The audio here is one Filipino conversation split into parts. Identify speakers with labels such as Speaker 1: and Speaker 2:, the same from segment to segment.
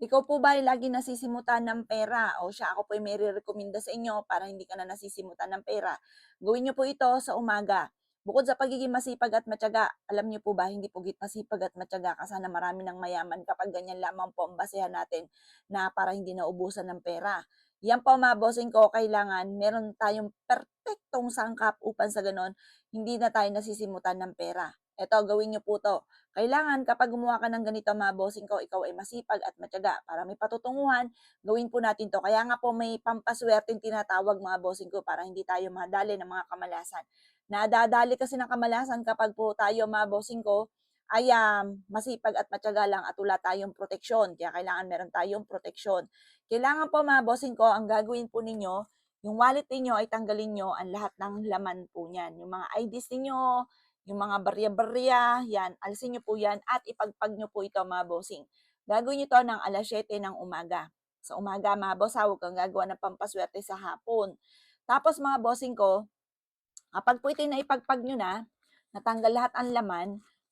Speaker 1: Ikaw po ba ay laging nasisimutan ng pera o siya ako po ay mairerekomenda sa inyo para hindi ka na nasisimutan ng pera? Gawin niyo po ito sa umaga. Bukod sa pagiging masipag at matyaga, alam niyo po ba hindi po masipag at matyaga ka sana marami ng mayaman kapag ganyan lamang po ang basehan natin na para hindi naubusan ng pera. Yan po mga bossing ko, kailangan meron tayong perpektong sangkap upang sa ganon, hindi na tayo nasisimutan ng pera. Eto, gawin niyo po to. Kailangan kapag gumawa ka ng ganito mga bossing ko, ikaw ay masipag at matyaga para may patutunguhan, gawin po natin to. Kaya nga po may pampaswerteng tinatawag mga bossing ko para hindi tayo madali ng mga kamalasan. Nadadali kasi ng kamalasan kapag po tayo mga bossing ko ay masipag at matyaga lang at wala tayong proteksyon. Kaya kailangan meron tayong proteksyon. Kailangan po mga bossing ko, ang gagawin po ninyo, yung wallet ninyo ay tanggalin nyo ang lahat ng laman po niyan. Yung mga IDs ninyo, yung mga barya-barya, yan, alisin niyo po yan at ipagpag niyo po ito mga bossing. Gagawin niyo to ng 7:00 ng umaga. Sa umaga mga boss ha, huwag kang gagawa ng pampaswerte sa hapon. Tapos mga bossing ko, kapag po ito naipagpag nyo na, natanggal lahat ang laman,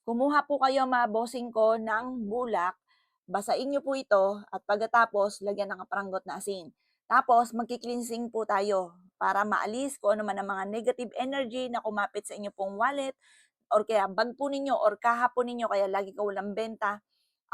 Speaker 1: kumuha po kayo mga bossing ko ng bulak, basain nyo po ito at pagkatapos lagyan ng kaparanggot na asin. Tapos magki-cleansing po tayo para maalis kung ano man ang mga negative energy na kumapit sa inyo pong wallet or kaya bag po ninyo or kaha po ninyo kaya lagi ka walang benta,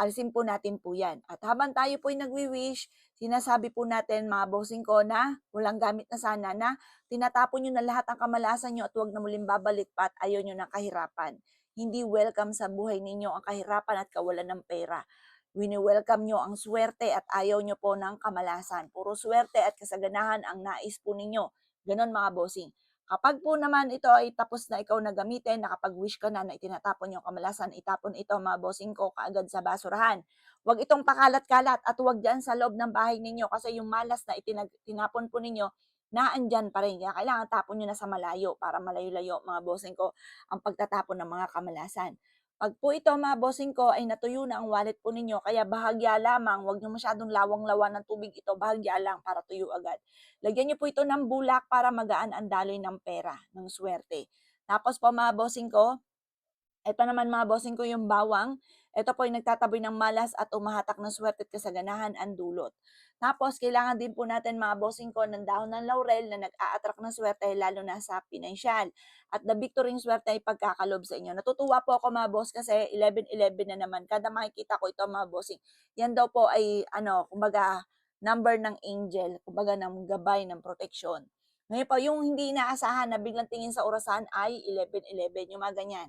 Speaker 1: alisin po natin po yan. At habang tayo po ay nagwi-wish, sinasabi po natin mga bossing ko na walang gamit na sana na tinatapon nyo na lahat ang kamalasan nyo at huwag na muling babalik pa at ayaw nyo ng kahirapan. Hindi welcome sa buhay ninyo ang kahirapan at kawalan ng pera. Wini-welcome nyo ang swerte at ayaw nyo po ng kamalasan. Puro swerte at kasaganahan ang nais po ninyo. Ganon mga bossing. Kapag po naman ito ay tapos na ikaw na gamitin, nakapag-wish ka na itinatapon yung kamalasan, itapon ito mga bossing ko kaagad sa basurahan. Huwag itong pakalat-kalat at huwag dyan sa loob ng bahay ninyo kasi yung malas na tinapon po ninyo, naandyan pa rin. Kaya kailangan tapon nyo na sa malayo para malayo-layo mga bossing ko ang pagtatapon ng mga kamalasan. Pag po ito mga bossing ko ay natuyo na ang wallet po ninyo, kaya bahagya lamang, huwag nyo masyadong lawang-lawan ng tubig ito, bahagya lang para tuyo agad. Lagyan niyo po ito ng bulak para magaan ang daloy ng pera, ng swerte. Tapos po mga bossing ko, ito naman mga bossing ko yung bawang. Ito po yung nagtataboy ng malas at umahatak ng swerte at kasaganahan ang dulot. Tapos kailangan din po natin mga bossing ko ng dahon ng laurel na nag-a-attract ng swerte lalo na sa pinansyal. At the victory swerte ay pagkakalob sa inyo. Natutuwa po ako mga boss kasi 11-11 na naman. Kada makikita ko ito mga bossing, yan daw po ay kumbaga number ng angel, kumbaga ng gabay, ng proteksyon. Ngayon po, yung hindi inaasahan na biglang tingin sa orasan ay 11-11, yung mga ganyan.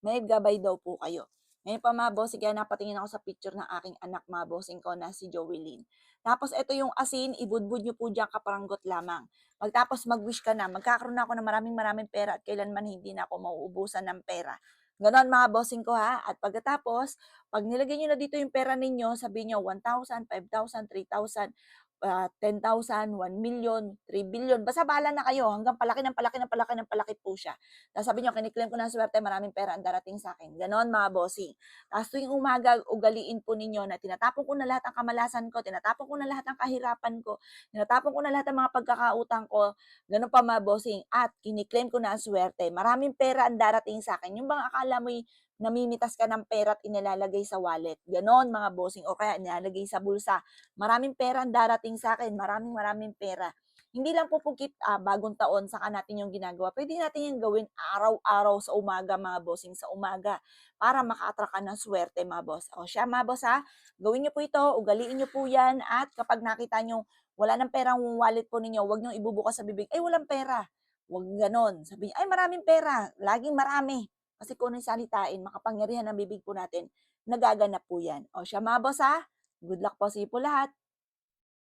Speaker 1: May gabay daw po kayo. Ngayon pa mga bossing, kaya napatingin ako sa picture ng aking anak mga bossing ko na si Joelyn. Tapos ito yung asin, ibudbud nyo po dyan kaparanggot lamang. Pagtapos mag-wish ka na, magkakaroon na ako ng maraming maraming pera at kailanman hindi na ako mauubusan ng pera. Ganon mga bossing ko ha. At pagkatapos, pag nilagay nyo na dito yung pera ninyo, sabihin nyo 1,000, 5,000, 3,000, 10,000, 1,000,000, 3,000,000,000. Basta bahala na kayo hanggang palaki ng palaki ng palaki ng palaki po siya. Tapos sabi niyo, kiniklaim ko ng swerte, maraming pera ang darating sa akin. Ganon mga bossing. Tapos tuwing umaga, ugaliin po ninyo na tinatapon ko na lahat ng kamalasan ko, tinatapon ko na lahat ng kahirapan ko, tinatapon ko na lahat ng mga pagkakautang ko. Ganon pa mga bossing. At kiniklaim ko na ang swerte. Maraming pera ang darating sa akin. Yung bang akala mo'y namimitas ka ng pera at inilalagay sa wallet. Ganon mga bossing. O kaya inilalagay sa bulsa. Maraming pera ang darating sa akin. Maraming maraming pera. Hindi lang po pugkit bagong taon saka natin yung ginagawa. Pwede natin yung gawin araw-araw sa umaga mga bossing, sa umaga para maka-attract ka ng swerte mga boss. O siya mga boss ha, gawin niyo po ito, ugaliin niyo po yan at kapag nakita niyo wala ng perang wallet po ninyo, huwag niyo ibubukas sa bibig, ay walang pera. Huwag ganon. Sabi niyo, ay maraming pera. Laging marami. Kasi kung anong salitain, makapangyarihan ng bibig po natin, nagaganap po yan. O siya mga boss ha, good luck po sa iyo po lahat.